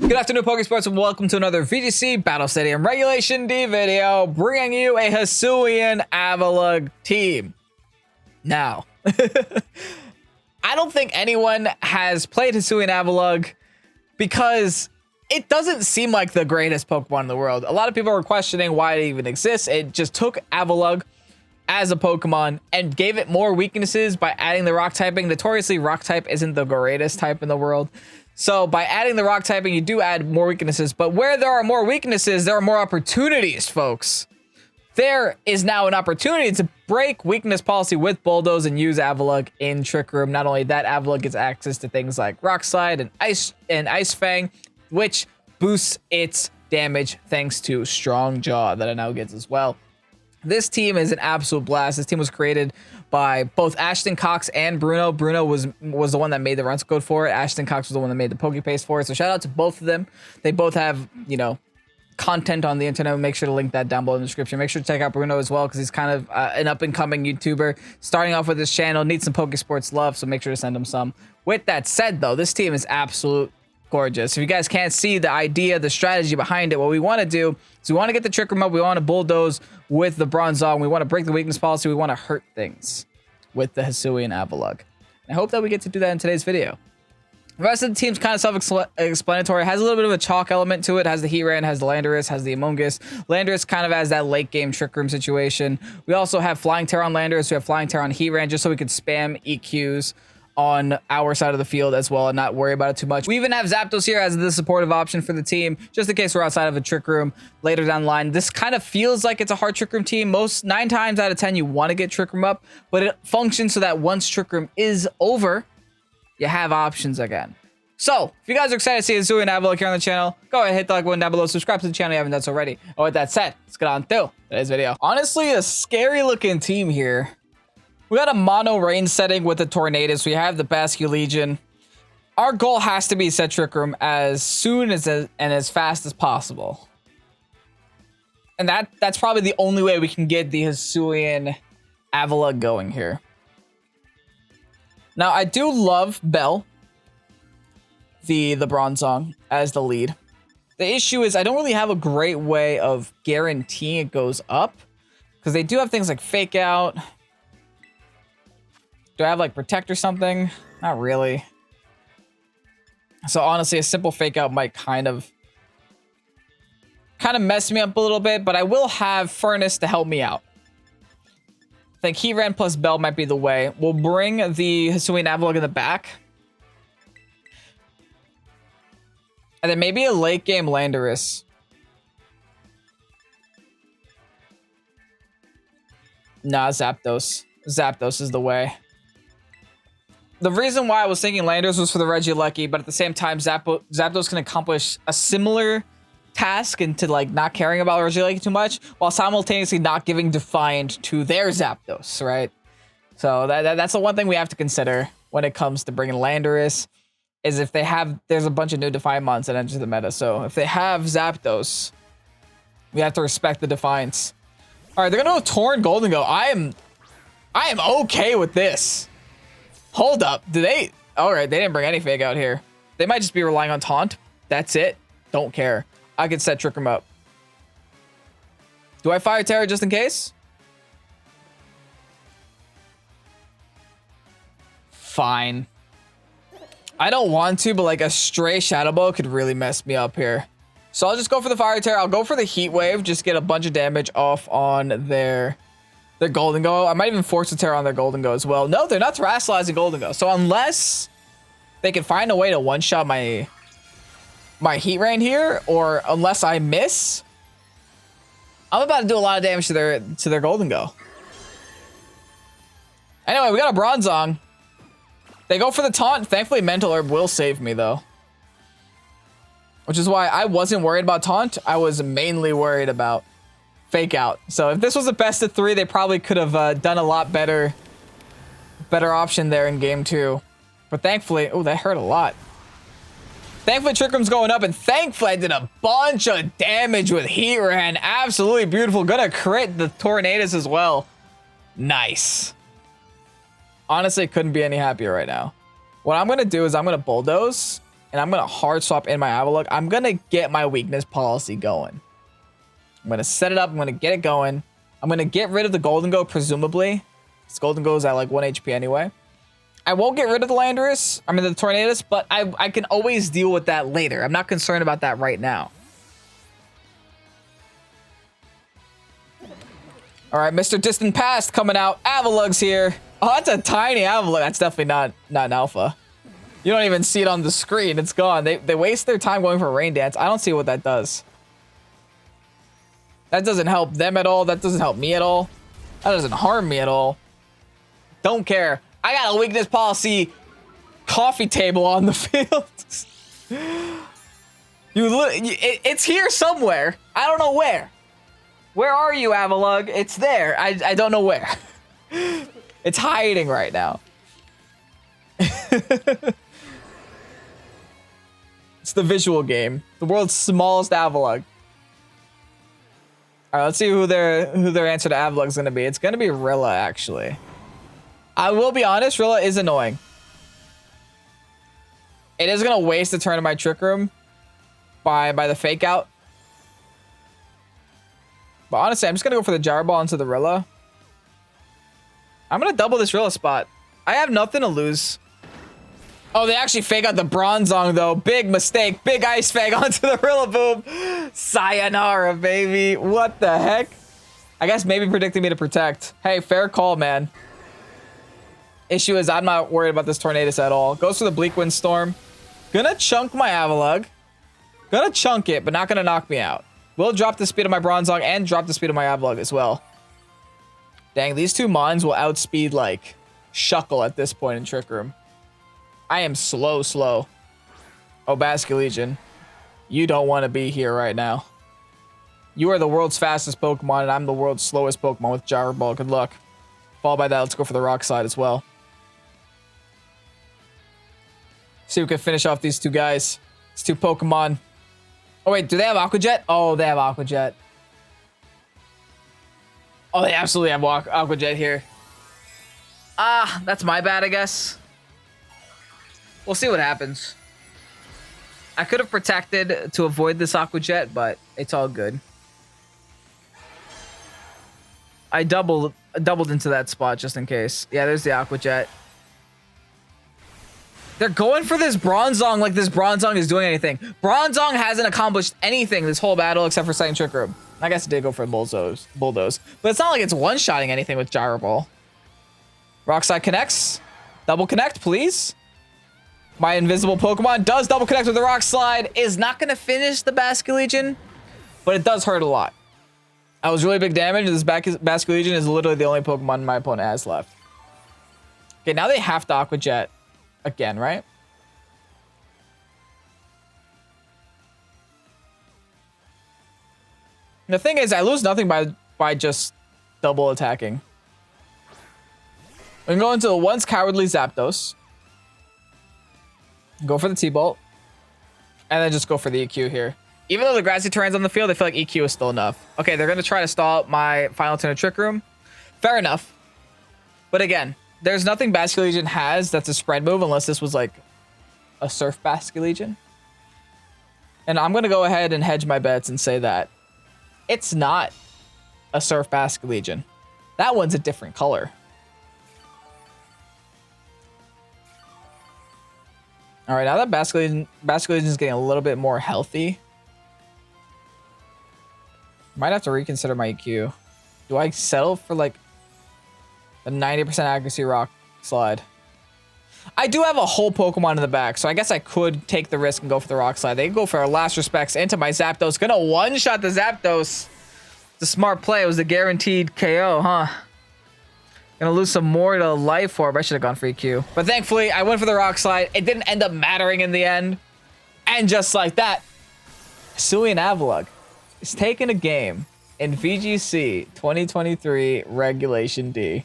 Good afternoon, Pokésports, and welcome to another VGC Battle Stadium Regulation D video, bringing you a HISUIan Avalugg team. Now, I don't think anyone has played HISUIan Avalugg because it doesn't seem like the greatest Pokemon in the world. A lot of people are questioning why it even exists. It just took Avalugg as a Pokemon and gave it more weaknesses by adding the rock typing. Notoriously, rock type isn't the greatest type in the world. So by adding the rock typing, you do add more weaknesses, but where there are more weaknesses, there are more opportunities, folks. There is now an opportunity to break weakness policy with Bulldoze and use Avalugg in Trick Room. Not only that, Avalugg gets access to things like Rock Slide and Ice Fang, which boosts its damage thanks to Strong Jaw that it now gets as well. This team is an absolute blast. This team was created by both Ashton Cox and Bruno. Bruno was the one that made the runs code for it. Ashton Cox was the one that made the Pokepaste for it. So shout out to both of them. They both have, you know, content on the internet. Make sure to link that down below in the description. Make sure to check out Bruno as well because he's kind of an up-and-coming YouTuber starting off with his channel. Needs some Pokesports love, so make sure to send him some. With that said, though, this team is absolute gorgeous. If you guys can't see the idea, the strategy behind it, what we want to do is we want to get the Trick Room up. We want to Bulldoze with the Bronzong. We want to break the weakness policy. We want to hurt things with the HISUIan Avalugg. I hope that we get to do that in today's video. The rest of the team's kind of self-explanatory. It has a little bit of a chalk element to it. It has the Heatran, has the Landorus, has the Amoonguss. Landorus kind of has that late game Trick Room situation. We also have Flying Tera on Landorus. We have Flying Tera on Heatran just so we could spam EQs on our side of the field as well and not worry about it too much. We even have Zapdos here as the supportive option for the team, just in case we're outside of a Trick Room later down the line. This kind of feels like it's a hard Trick Room team. 9 times out of 10, you want to get Trick Room up, but it functions so that once Trick Room is over, you have options again. So, if you guys are excited to see HISUIan Avalugg here on the channel, go ahead, hit the like button down below, subscribe to the channel if you haven't done so already. Oh, with that said, let's get on to today's video. Honestly, a scary looking team here. We got a mono rain setting with the Tornadus. We have the BASCULEGION. Our goal has to be set Trick Room as soon as and as fast as possible. And that's probably the only way we can get the HISUIan Avalugg going here. Now, I do love Bell, the Bronzong, as the lead. The issue is I don't really have a great way of guaranteeing it goes up, because they do have things like Fake Out. Do I have like Protect or something? Not really. So honestly, a simple Fake Out might kind of mess me up a little bit, but I will have Furnace to help me out. I think Heatran plus Bell might be the way. We'll bring the HISUIan Avalugg in the back. And then maybe a late game Landorus. Nah, Zapdos. Zapdos is the way. The reason why I was thinking Landorus was for the Regieleki, but at the same time, Zapdos can accomplish a similar task into like not caring about Regieleki too much, while simultaneously not giving Defiant to their Zapdos, right? So that's the one thing we have to consider when it comes to bringing Landorus, is if they have, there's a bunch of new Defiant mons that enter the meta. So if they have Zapdos, we have to respect the Defiance. All right, they're gonna go Torn Golden Go. I am okay with this. Hold up, all right, they didn't bring any Fake Out here. They might just be relying on Taunt. That's it. Don't care. I could set Trick Room up. Do I fire Tera just in case? Fine. I don't want to, but like a stray Shadow Ball could really mess me up here. So I'll just go for the Fire Tera. I'll go for the Heat Wave, just get a bunch of damage off on their Golden Go. I might even force a Tera on their Golden Go as well. No, they're not terrestrializing Golden Go. So unless they can find a way to one-shot my Heatran here, or unless I miss, I'm about to do a lot of damage to their Golden Go. Anyway, we got a Bronzong. They go for the Taunt. Thankfully, Mental Herb will save me, though. Which is why I wasn't worried about Taunt. I was mainly worried about Fake Out. So if this was a best of 3, they probably could have done a lot better option there in game 2. But thankfully, oh, that hurt a lot. Thankfully, Trick Room's going up, and thankfully I did a bunch of damage with Heatran. Absolutely beautiful. Gonna crit the Tornadus as well. Nice. Honestly, couldn't be any happier right now. What I'm gonna do is I'm gonna Bulldoze And I'm going to hard swap in my Avalugg. I'm going to get my weakness policy going. I'm going to set it up. I'm going to get it going. I'm going to get rid of the Golden Go, presumably. This Golden Go is at like 1 HP anyway. I won't get rid of the Landorus. I mean, the Tornadus, but I can always deal with that later. I'm not concerned about that right now. All right, Mr. Distant Past coming out. Avalugg's here. Oh, that's a tiny Avalugg. That's definitely not an alpha. You don't even see it on the screen. It's gone. They waste their time going for Rain Dance. I don't see what that does. That doesn't help them at all. That doesn't help me at all. That doesn't harm me at all. Don't care. I got a weakness policy coffee table on the field. It's here somewhere. I don't know where. Where are you, Avalugg? It's there. I don't know where. It's hiding right now. It's the visual game. The world's smallest Avalugg. All right, let's see who their answer to Avalugg is gonna be. It's gonna be Rilla, actually. I will be honest, Rilla is annoying. It is gonna waste a turn in my Trick Room by the fake out. But honestly, I'm just gonna go for the Gyro Ball into the Rilla. I'm gonna double this Rilla spot. I have nothing to lose. Oh, they actually fake out the Bronzong though. Big mistake. Big Ice Fang onto the Rillaboom. Sayonara, baby. What the heck? I guess maybe predicting me to protect. Hey, fair call, man. Issue is I'm not worried about this Tornadus at all. Goes for the Bleak Wind Storm. Gonna chunk my Avalugg. Gonna chunk it, but not gonna knock me out. Will drop the speed of my Bronzong and drop the speed of my Avalugg as well. Dang, these two Mons will outspeed like Shuckle at this point in Trick Room. I am slow. Oh, Basculegion. You don't want to be here right now. You are the world's fastest Pokemon, and I'm the world's slowest Pokemon with Gyro Ball. Good luck. Followed by that, let's go for the Rock Slide as well. See who can finish off these two guys. These two Pokemon. Oh, wait, do they have Aqua Jet? Oh, they have Aqua Jet. Oh, they absolutely have Aqua Jet here. Ah, that's my bad, I guess. We'll see what happens. I could have protected to avoid this Aqua Jet, but it's all good. I doubled into that spot just in case. Yeah, there's the Aqua Jet. They're going for this Bronzong like this Bronzong is doing anything. Bronzong hasn't accomplished anything this whole battle except for setting Trick Room. I guess it did go for Bulldoze. But it's not like it's one-shotting anything with Gyro Ball. Rock Slide connects. Double connect, please. My invisible Pokemon does double connect with the Rock Slide. Is not going to finish the Basculegion, but it does hurt a lot. That was really big damage. This Basculegion is literally the only Pokemon my opponent has left. Okay, now they have to Aqua Jet again, right? The thing is, I lose nothing by just double attacking. We can go into the once cowardly Zapdos. Go for the T-Bolt. And then just go for the EQ here. Even though the grassy terrain's on the field, I feel like EQ is still enough. Okay, they're going to try to stall out my final turn of Trick Room. Fair enough. But again, there's nothing Basculegion has that's a spread move unless this was like a Surf Basculegion. And I'm going to go ahead and hedge my bets and say that it's not a Surf Basculegion. That one's a different color. All right, now that Basculegion is getting a little bit more healthy, might have to reconsider my EQ. Do I settle for like the 90% accuracy Rock Slide? I do have a whole Pokemon in the back, so I guess I could take the risk and go for the Rock Slide. They can go for our last respects into my Zapdos. Gonna one-shot the Zapdos. The smart play. It was the guaranteed KO, huh? Gonna lose some more to Life Orb. I should have gone for EQ. But thankfully, I went for the Rock Slide. It didn't end up mattering in the end. And just like that, HISUIAN AVALUGG is taking a game in VGC 2023 Regulation D.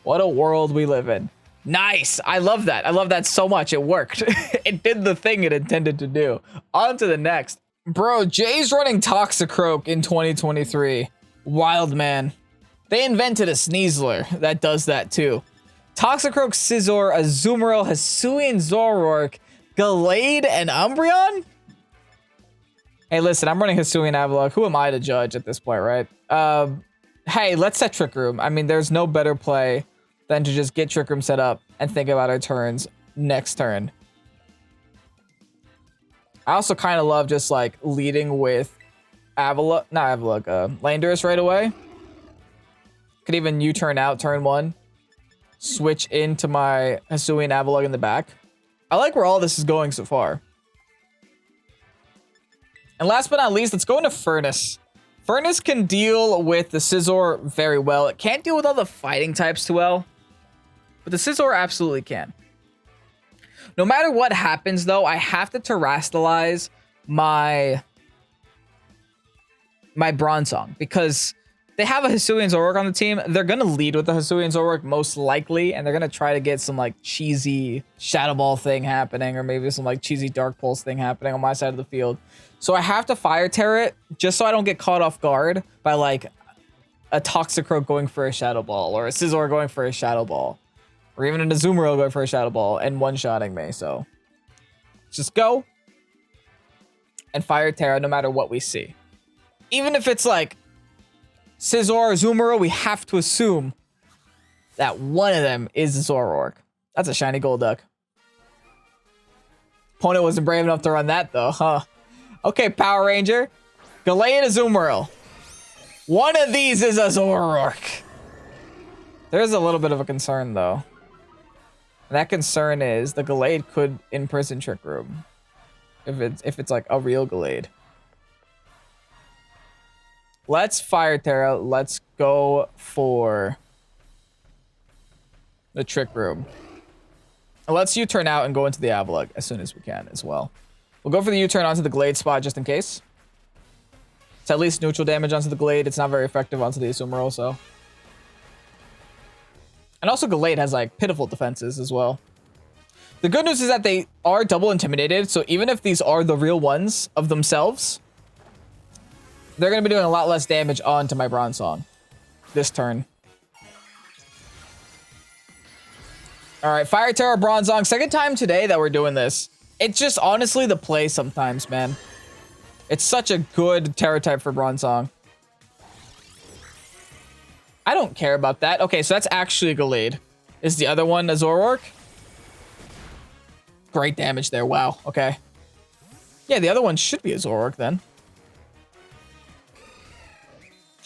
What a world we live in. Nice. I love that. I love that so much. It worked. It did the thing it intended to do. On to the next. Bro, Jay's running Toxicroak in 2023. Wild, man. They invented a Sneasler that does that too. Toxicroak, Scizor, Azumarill, HISUIAN Zoroark, Gallade and Umbreon? Hey, listen, I'm running Hisuian Avalugg. Who am I to judge at this point, right? Hey, let's set Trick Room. I mean, there's no better play than to just get Trick Room set up and think about our turns next turn. I also kind of love just like leading with Landorus right away. Could even U-turn out turn 1. Switch into my Hisuian Avalugg in the back. I like where all this is going so far. And last but not least, let's go into Furnace. Furnace can deal with the Scizor very well. It can't deal with all the fighting types too well. But the Scizor absolutely can. No matter what happens, though, I have to terrestrialize my Bronzong because they have a Hisuian Zoroark on the team. They're going to lead with the Hisuian Zoroark most likely, and they're going to try to get some like cheesy Shadow Ball thing happening or maybe some like cheesy Dark Pulse thing happening on my side of the field. So I have to Fire Tera it just so I don't get caught off guard by like a Toxicroak going for a Shadow Ball or a Scizor going for a Shadow Ball. Or even an Azumarill going for a Shadow Ball and one-shotting me. So just go and Fire Tera no matter what we see. Even if it's like Scizor or Azumarill, we have to assume that one of them is Zoroark. That's a shiny Golduck. Opponent wasn't brave enough to run that though, huh? Okay, Power Ranger. Gallade and Azumarill. One of these is a Zoroark. There's a little bit of a concern though. And that concern is the Gallade could imprison Trick Room. If it's like a real Gallade. Let's Fire Tera. Let's go for the Trick Room. And let's U-turn out and go into the Avalugg as soon as we can as well. We'll go for the U-turn onto the Gallade spot just in case. It's at least neutral damage onto the Gallade. It's not very effective onto the Azumarill, so. And also Gallade has like pitiful defenses as well. The good news is that they are double intimidated, so even if these are the real ones of themselves, they're going to be doing a lot less damage onto my Bronzong this turn. All right, Fire Tera Bronzong. Second time today that we're doing this. It's just honestly the play sometimes, man. It's such a good Tera type for Bronzong. I don't care about that. Okay, so that's actually a Gallade. Is the other one a Zoroark? Great damage there. Wow. Okay. Yeah, the other one should be a Zoroark then.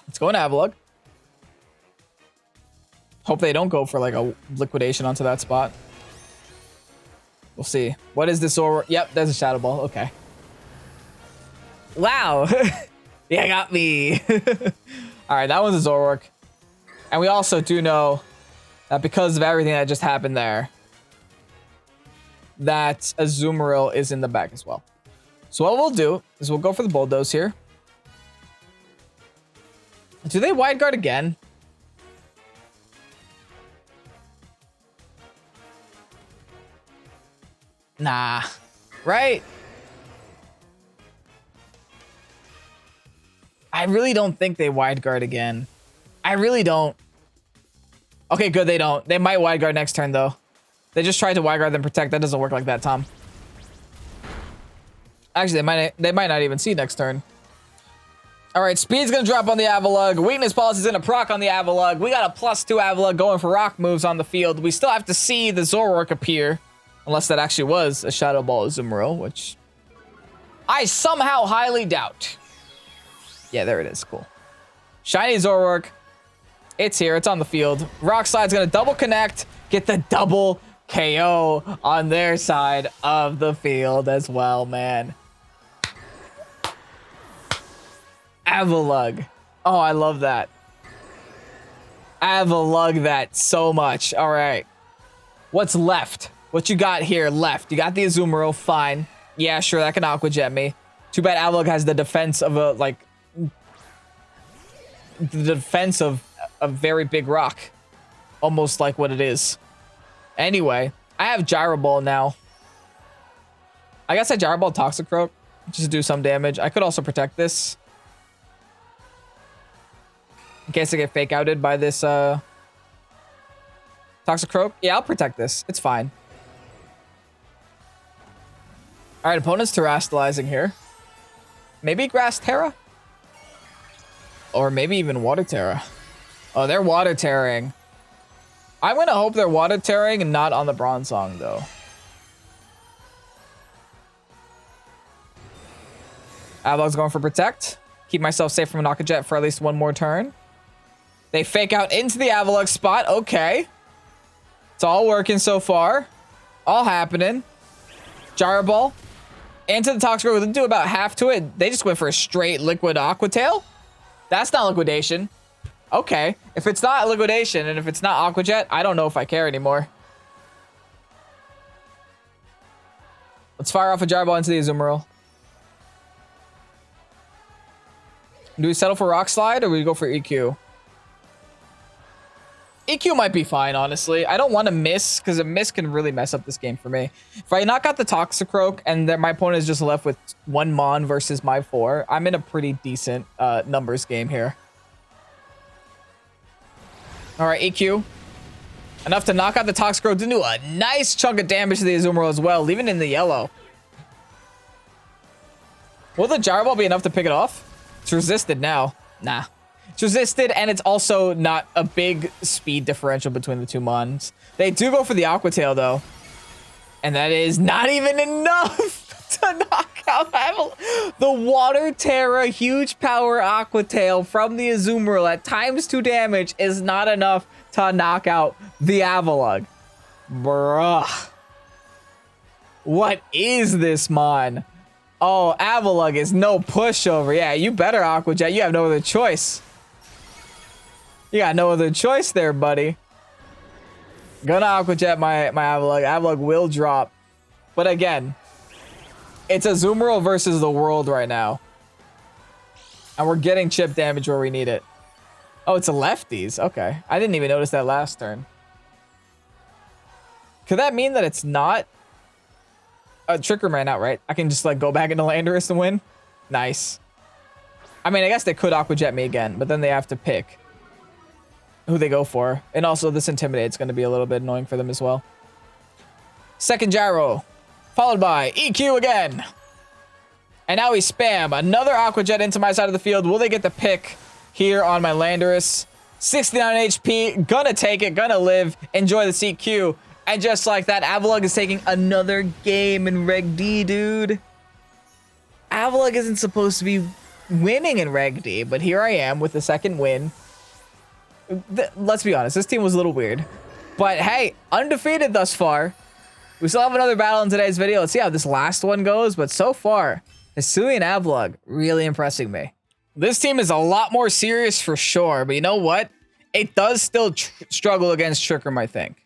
Let's go in Avalugg. Hope they don't go for like a liquidation onto that spot. We'll see. What is this Zoroark? Yep, there's a Shadow Ball. Okay. Wow. Yeah, got me. All right, that one's a Zoroark. And we also do know that because of everything that just happened there, that Azumarill is in the back as well. So what we'll do is we'll go for the Bulldoze here. Do they Wide Guard again? Nah. Right? I really don't think they Wide Guard again. I really don't. Okay, good, they don't. They might Wide Guard next turn, though. They just tried to Wide Guard then Protect. That doesn't work like that, Tom. Actually, they might not even see next turn. All right, Speed's going to drop on the Avalugg. Weakness Policy's going to proc on the Avalugg. We got a +2 Avalugg going for rock moves on the field. We still have to see the Zoroark appear. Unless that actually was a Shadow Ball Azumarill, which I somehow highly doubt. Yeah, there it is. Cool. Shiny Zoroark. It's here. It's on the field. Rock Slide's going to double connect. Get the double KO on their side of the field as well, man. Avalugg. Oh, I love that. Avalugg that so much. All right. What's left? What you got here left? You got the Azumarill. Fine. Yeah, sure. That can Aqua Jet me. Too bad Avalugg has the defense of a, like... the defense of a very big rock. Almost like what it is. Anyway, I have Gyro Ball now. I guess I Gyro Ball Toxicroak just to do some damage. I could also protect this. In case I get fake outed by this Toxicroak. Yeah, I'll protect this. It's fine. All right, opponent's terastallizing here. Maybe grass Tera? Or maybe even water Tera. Oh, they're water tearing. I'm gonna hope they're water tearing and not on the Bronzong though. Avalugg's going for protect. Keep myself safe from an Aqua Jet for at least one more turn. They fake out into the Avalugg spot. Okay. It's all working so far. All happening. Gyro Ball. Into the Toxic Rogue. They do about half to it. They just went for a straight Liquid Aqua Tail. That's not liquidation. Okay. If it's not liquidation and if it's not Aqua Jet, I don't know if I care anymore. Let's fire off a Gyro Ball into the Azumarill. Do we settle for Rock Slide or we go for EQ? EQ might be fine, honestly. I don't want to miss, because a miss can really mess up this game for me. If I knock out the Toxicroak and then my opponent is just left with 1 Mon versus my 4, I'm in a pretty decent numbers game here. All right, EQ. Enough to knock out the Toxicroak to do a nice chunk of damage to the Azumarill as well, leaving it in the yellow. Will the Gyro Ball be enough to pick it off? It's resisted now. Nah. It's resisted, and it's also not a big speed differential between the two Mons. They do go for the Aqua Tail, though. And that is not even enough to knock out Avalugg. The Water Tera huge power Aqua Tail from the Azumarill at ×2 damage is not enough to knock out the Avalugg. Bruh. What is this, Mon? Oh, Avalugg is no pushover. Yeah, you better Aqua Jet. You have no other choice. You got no other choice there, buddy. Gonna Aqua Jet my Avalugg. Avalugg will drop. But again, it's Azumarill versus the world right now. And we're getting chip damage where we need it. Oh, it's a lefties. Okay. I didn't even notice that last turn. Could that mean that it's not a Trick Room right now, right? I can just like go back into Landorus and win? Nice. I mean, I guess they could Aqua Jet me again, but then they have to pick who they go for. And also this Intimidate's going to be a little bit annoying for them as well. Second Gyro, followed by EQ again. And now we spam another Aqua Jet into my side of the field. Will they get the pick here on my Landorus? 69 HP, gonna take it, gonna live, enjoy the CQ. And just like that, Avalugg is taking another game in Reg D, dude. Avalugg isn't supposed to be winning in Reg D, but here I am with the second win. Let's be honest, this team was a little weird. But hey, undefeated thus far. We still have another battle in today's video. Let's see how this last one goes. But so far, HISUIAN Avalugg really impressing me. This team is a lot more serious for sure. But you know what? It does still struggle against Trick Room, I think.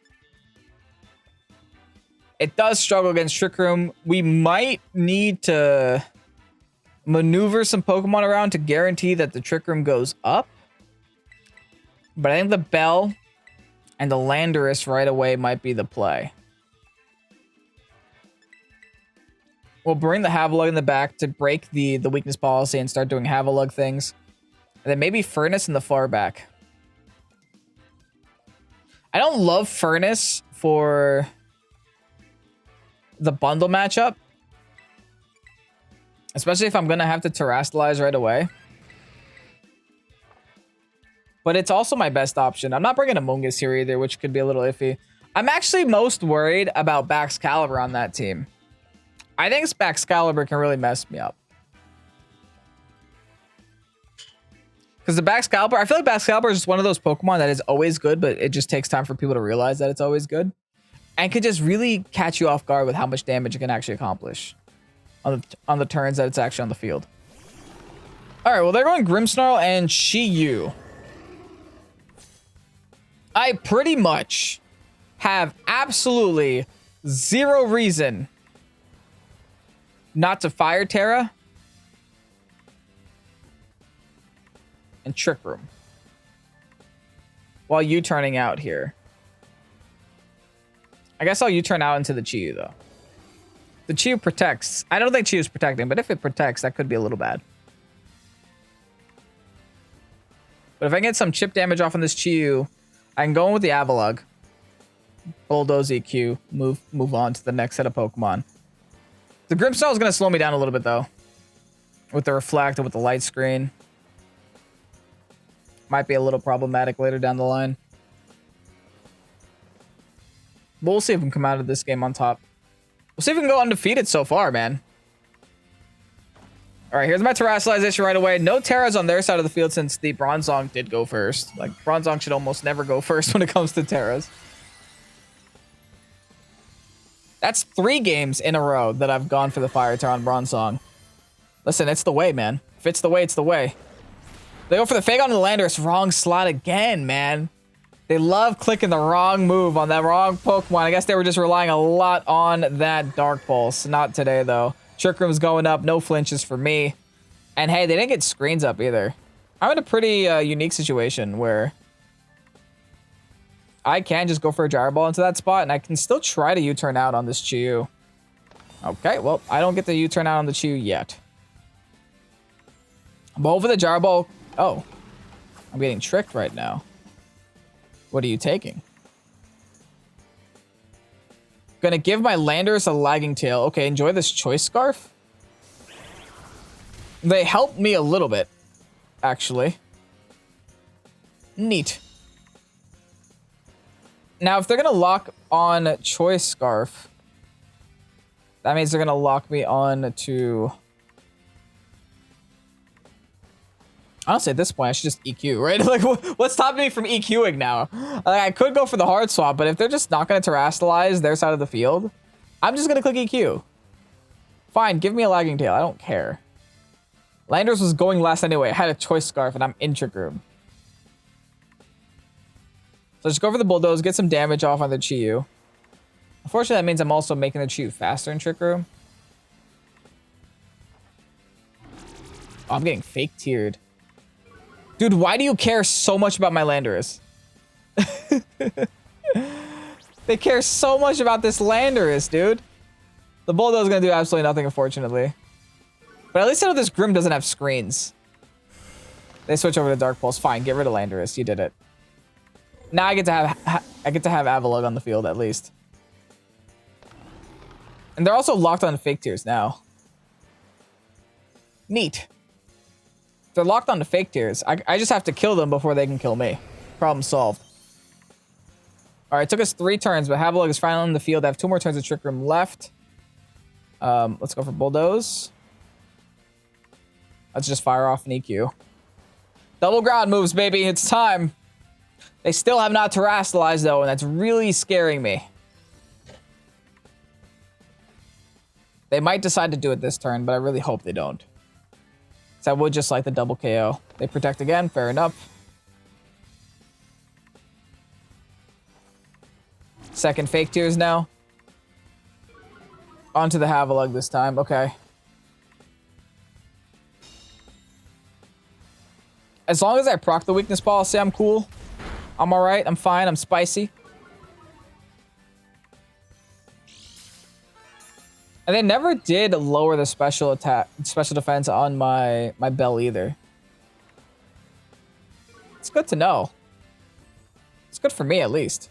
It does struggle against Trick Room. We might need to maneuver some Pokemon around to guarantee that the Trick Room goes up. But I think the Bell and the Landorus right away might be the play. We'll bring the Avalugg in the back to break the weakness policy and start doing Avalugg things. And then maybe Furnace in the far back. I don't love Furnace for the bundle matchup. Especially if I'm going to have to Terastallize right away. But it's also my best option. I'm not bringing a Mungus here either, which could be a little iffy. I'm actually most worried about Baxcalibur on that team. I think Baxcalibur can really mess me up. Because the Baxcalibur, I feel like Baxcalibur is just one of those Pokemon that is always good, but it just takes time for people to realize that it's always good. And could just really catch you off guard with how much damage it can actually accomplish on the turns that it's actually on the field. All right, well, they're going Grimmsnarl and Chi-Yu. I pretty much have absolutely zero reason not to fire Tera and Trick Room while you turning out here. I guess I'll U-turn out into the Chi-Yu though. The Chi-Yu protects. I don't think Chi-Yu's protecting, but if it protects, that could be a little bad. But if I can get some chip damage off on this Chi-Yu, I can go in with the Avalugg, bulldoze EQ, move on to the next set of Pokemon. The Grimmsnarl is going to slow me down a little bit, though. With the reflect and with the light screen. Might be a little problematic later down the line. But we'll see if we can come out of this game on top. We'll see if we can go undefeated so far, man. All right, here's my terrestrialization right away. No Teras on their side of the field since the Bronzong did go first. Like, Bronzong should almost never go first when it comes to Teras. That's 3 games in a row that I've gone for the Fire Tera on Bronzong. Listen, it's the way, man. If it's the way, it's the way. They go for the Fang on the Landorus. Wrong slot again, man. They love clicking the wrong move on that wrong Pokemon. I guess they were just relying a lot on that Dark Pulse. Not today, though. Trick Room's going up. No flinches for me. And hey, they didn't get screens up either. I'm in a pretty unique situation where I can just go for a Gyro Ball into that spot, and I can still try to U-turn out on this Chew. Okay, well, I don't get the U-turn out on the Chew yet. But over the Gyro Ball... Oh. I'm getting tricked right now. What are you taking? Gonna give my Landorus a Lagging Tail. Okay, enjoy this Choice Scarf. They helped me a little bit, actually. Neat. Now, if they're gonna lock on Choice Scarf, that means they're gonna lock me on to... Honestly, at this point, I should just EQ, right? Like, what's stopping me from EQing now? Like, I could go for the hard swap, but if they're just not going to terrestrialize their side of the field, I'm just going to click EQ. Fine, give me a Lagging Tail. I don't care. Landorus was going last anyway. I had a Choice Scarf, and I'm in Trick Room. So just go for the Bulldoze, get some damage off on the Chi-Yu. Unfortunately, that means I'm also making the Chi-Yu faster in Trick Room. Oh, I'm getting fake tiered. Dude, why do you care so much about my Landorus? They care so much about this Landorus, dude. The Bulldoze is going to do absolutely nothing, unfortunately. But at least I know this Grimm doesn't have screens. They switch over to Dark Pulse. Fine, get rid of Landorus. You did it. Now I get to have Avalugg on the field, at least. And they're also locked on fake tiers now. Neat. They're locked onto fake tiers. I just have to kill them before they can kill me. Problem solved. All right, it took us 3 turns, but Avalugg is finally in the field. I have 2 more turns of Trick Room left. Let's go for Bulldoze. Let's just fire off an EQ. Double ground moves, baby. It's time. They still have not terrestrialized, though, and that's really scaring me. They might decide to do it this turn, but I really hope they don't. So I would just like the double KO. They protect again, fair enough. Second fake tiers now. Onto the Avalugg this time, okay. As long as I proc the weakness policy, I'm cool. I'm alright, I'm fine, I'm spicy. And they never did lower the special defense on my Bell either. It's good to know. It's good for me, at least.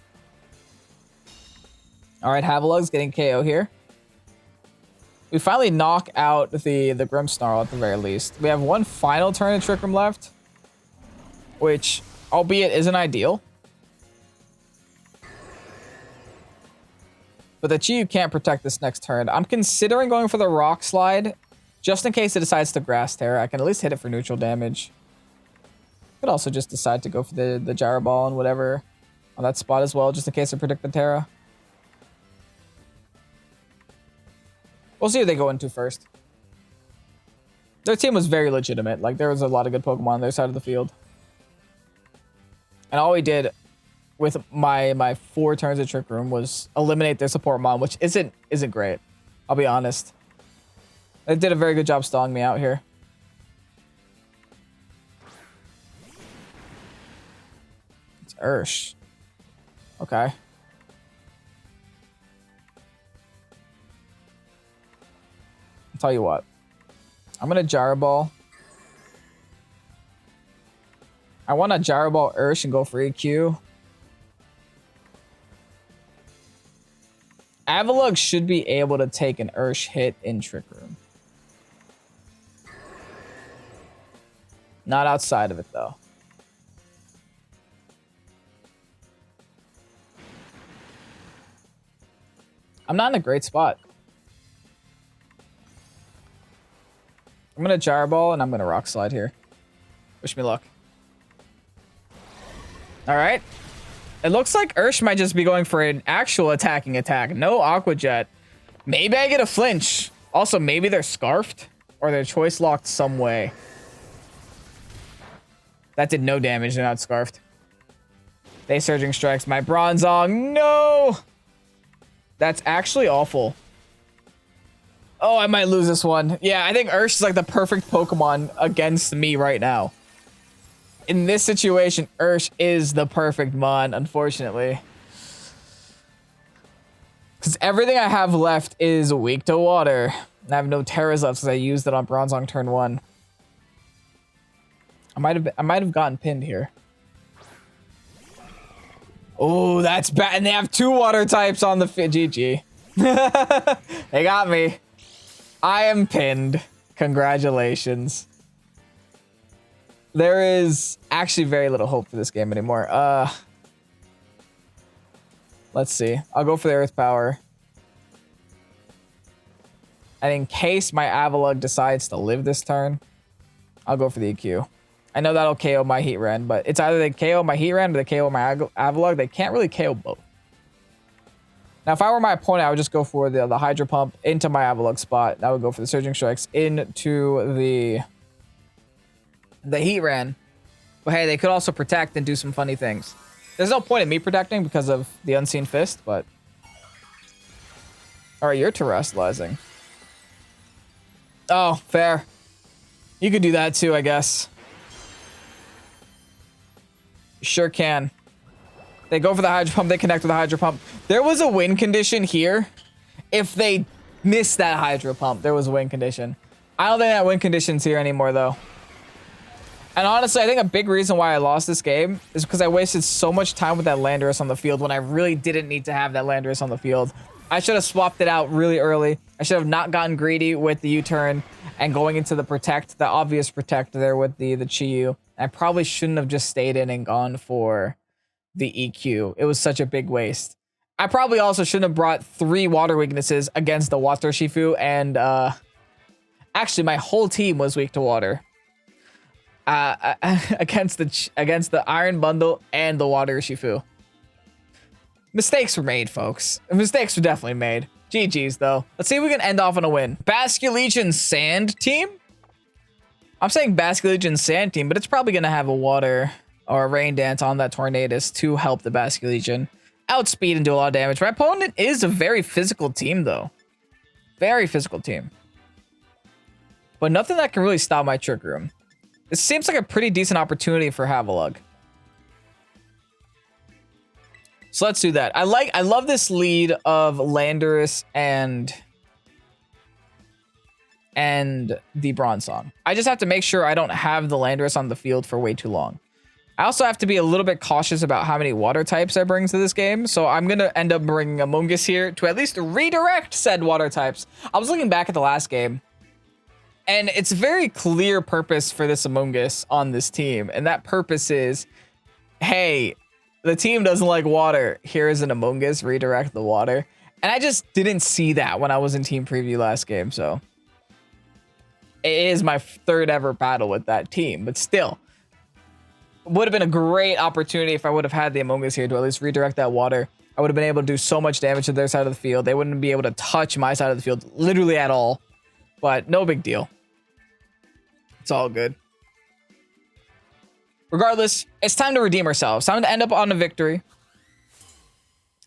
Alright, Avalugg's getting KO here. We finally knock out the Grimmsnarl at the very least. We have 1 final turn of Trick Room left, which, albeit, isn't ideal. But the Chi-Yu can't protect this next turn. I'm considering going for the Rock Slide, just in case it decides to Grass Tera. I can at least hit it for neutral damage. Could also just decide to go for the Gyro Ball and whatever on that spot as well, just in case I predict the Tera. We'll see who they go into first. Their team was very legitimate. Like, there was a lot of good Pokemon on their side of the field. And all we did with my 4 turns of Trick Room was eliminate their support Mon, which isn't great. I'll be honest. They did a very good job stalling me out here. It's Ursh. Okay. I'll tell you what. I'm gonna Gyro Ball. I want to Gyro Ball Ursh and go for EQ. Avalugg should be able to take an Ursh hit in Trick Room. Not outside of it, though. I'm not in a great spot. I'm going to Gyro Ball, and I'm going to Rock Slide here. Wish me luck. All right. It looks like Ursh might just be going for an actual attacking attack. No Aqua Jet. Maybe I get a flinch. Also, maybe they're Scarfed, or they're Choice Locked some way. That did no damage. They're not Scarfed. They Surging Strikes my Bronzong. No! That's actually awful. Oh, I might lose this one. Yeah, I think Ursh is like the perfect Pokemon against me right now. In this situation, Ursh is the perfect mon, unfortunately. Because everything I have left is weak to water. And I have no Teras left because I used it on Bronzong turn 1. I might have gotten pinned here. Oh, that's bad. And they have 2 water types on the GG. They got me. I am pinned. Congratulations. There is actually very little hope for this game anymore. Let's see. I'll go for the Earth Power. And in case my Avalugg decides to live this turn, I'll go for the EQ. I know that'll KO my Heatran, but it's either they KO my Heatran or they KO my Avalugg. They can't really KO both. Now, if I were my opponent, I would just go for the Hydro Pump into my Avalugg spot. I would go for the Surging Strikes into the Heatran. But hey, they could also protect and do some funny things. There's no point in me protecting because of the Unseen Fist, but... Alright, you're terrestrializing. Oh, fair. You could do that too, I guess. Sure can. They go for the Hydro Pump. They connect with the Hydro Pump. There was a win condition here. If they missed that Hydro Pump, there was a win condition. I don't think that win condition's here anymore, though. And honestly, I think a big reason why I lost this game is because I wasted so much time with that Landorus on the field when I really didn't need to have that Landorus on the field. I should have swapped it out really early. I should have not gotten greedy with the U-turn and going into the Protect, the obvious Protect there with the Chi-Yu. I probably shouldn't have just stayed in and gone for the EQ. It was such a big waste. I probably also shouldn't have brought 3 water weaknesses against the Water Shifu, and actually my whole team was weak to water. Against the Iron Bundle and the Water Shifu. Mistakes were made, folks. Mistakes were definitely made. GG's, though. Let's see if we can end off on a win. Basculegion Sand Team? I'm saying Basculegion Sand Team, but it's probably going to have a Water or a Rain Dance on that Tornadus to help the Basculegion outspeed and do a lot of damage. My opponent is a very physical team, though. Very physical team. But nothing that can really stop my Trick Room. This seems like a pretty decent opportunity for Avalugg. So let's do that. I love this lead of Landorus and the Bronzong. I just have to make sure I don't have the Landorus on the field for way too long. I also have to be a little bit cautious about how many water types I bring to this game. So I'm going to end up bringing Amoonguss here to at least redirect said water types. I was looking back at the last game, and it's a very clear purpose for this Amoonguss on this team. And that purpose is, hey, the team doesn't like water. Here is an Amoonguss, redirect the water. And I just didn't see that when I was in team preview last game. So it is my 3rd ever battle with that team, but still. Would have been a great opportunity if I would have had the Amoonguss here to at least redirect that water. I would have been able to do so much damage to their side of the field. They wouldn't be able to touch my side of the field literally at all. But no big deal. It's all good. Regardless, it's time to redeem ourselves. Time to end up on a victory.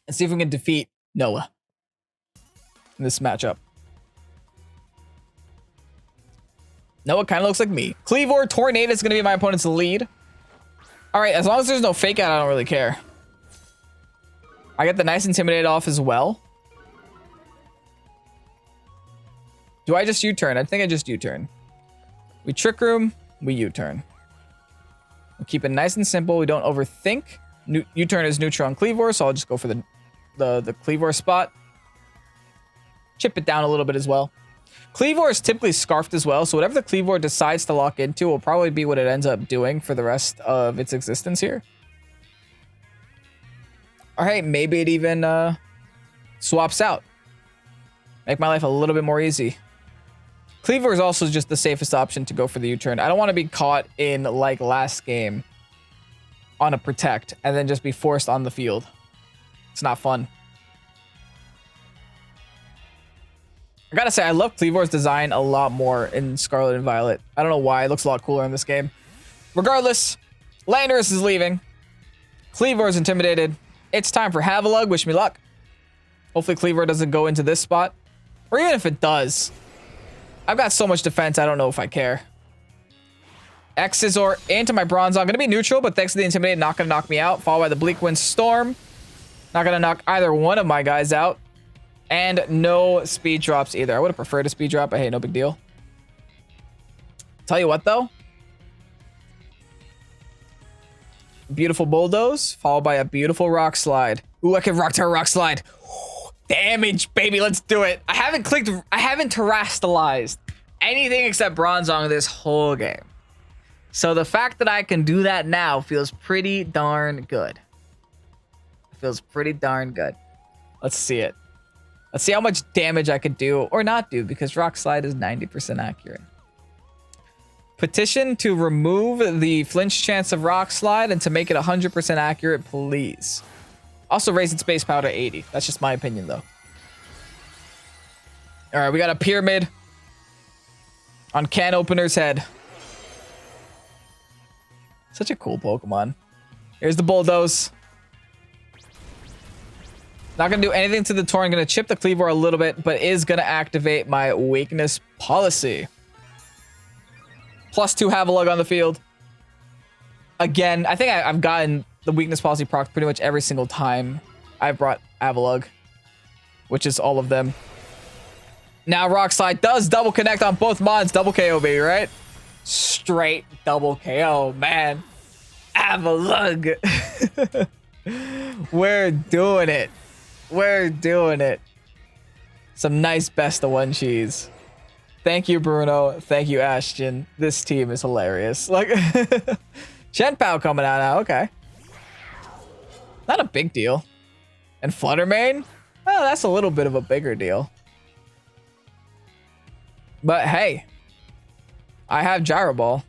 And see if we can defeat Noah in this matchup. Noah kind of looks like me. Cleavor Tornado is going to be my opponent's lead. All right, as long as there's no fake out, I don't really care. I get the nice Intimidate off as well. Do I just U-turn? I think I just U-turn. We Trick Room, we U-turn. We'll keep it nice and simple. We don't overthink. U-turn is neutral on Cleavor, so I'll just go for the Cleavor spot. chip it down a little bit as well. Cleavor is typically scarfed as well, so whatever the Cleavor decides to lock into will probably be what it ends up doing for the rest of its existence here. Alright, maybe it even swaps out. Make my life a little bit more easy. Cleavor is also just the safest option to go for the U-turn. I don't want to be caught in, like last game, on a protect, and then just be forced on the field. It's not fun. I gotta say, I love Cleavor's design a lot more in Scarlet and Violet. I don't know why. It looks a lot cooler in this game. Regardless, Landorus is leaving. Cleavor is intimidated. It's time for Avalugg. Wish me luck. Hopefully Cleavor doesn't go into this spot. Or even if it does. I've got so much defense, I don't know if I care. X-Scissor into my Bronzong. I'm going to be neutral, but thanks to the Intimidate, not going to knock me out. Followed by the Bleak Wind Storm. Not going to knock either one of my guys out. And no speed drops either. I would have preferred a speed drop, but hey, no big deal. Tell you what, though. Beautiful Bulldoze, followed by a beautiful Rock Slide. Ooh, I can Rock Terra Rock Slide. Damage, baby, let's do it. I haven't terastallized anything except Bronzong this whole game. So the fact that I can do that now feels pretty darn good. It feels pretty darn good. Let's see it. Let's see how much damage I could do or not do, because Rock Slide is 90% accurate. Petition to remove the flinch chance of Rock Slide and to make it 100% accurate, please. Also raise its base power to 80. That's just my opinion, though. All right, we got a Pyramid on Can Opener's head. Such a cool Pokemon. Here's the Bulldoze. Not going to do anything to the Torn. Going to chip the Cleavor a little bit, but is going to activate my Weakness Policy. +2 Avalugg on the field. Again, I think I've gotten the Weakness Policy proc pretty much every single time I've brought Avalugg, which is all of them. Now Rock Slide does double connect on both mods. Double KO, baby, right? Straight double KO, man. Avalugg. We're doing it. We're doing it. Some nice best of one cheese. Thank you, Bruno. Thank you, Ashton. This team is hilarious. Like, Shenpao coming out now. Okay. Not a big deal. And Fluttermane? Oh, that's a little bit of a bigger deal. But hey, I have Gyro Ball.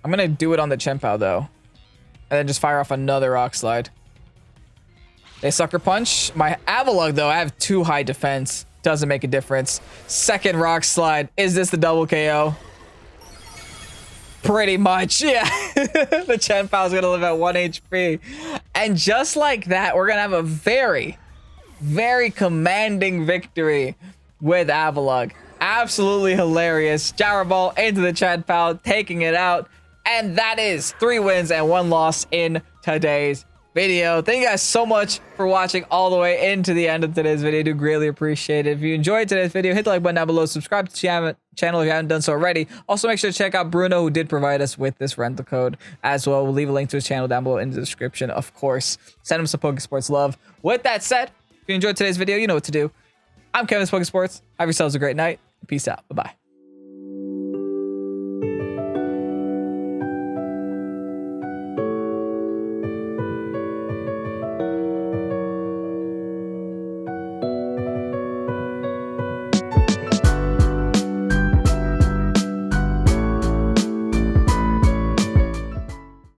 I'm going to do it on the Shenpao, though. And then just fire off another Rock Slide. They Sucker Punch. My Avalugg, though, I have too high defense. Doesn't make a difference. Second Rock Slide. Is this the double KO? Pretty much, yeah. The Shenpao is going to live at 1 HP. And just like that, we're going to have a very, very commanding victory with Avalugg. Absolutely hilarious. Gyro Ball into the Shenpao, taking it out. And that is 3 wins and 1 loss in today's video. Thank you guys so much for watching all the way into the end of today's video. I do greatly appreciate it. If you enjoyed today's video, hit the like button down below. Subscribe to the channel if you haven't done so already. Also, make sure to check out Bruno, who did provide us with this rental code as well. We'll leave a link to his channel down below in the description, of course. Send him some Pokésports love. With that said, if you enjoyed today's video, you know what to do. I'm Kevin Pokésports. Have yourselves a great night. Peace out. Bye-bye.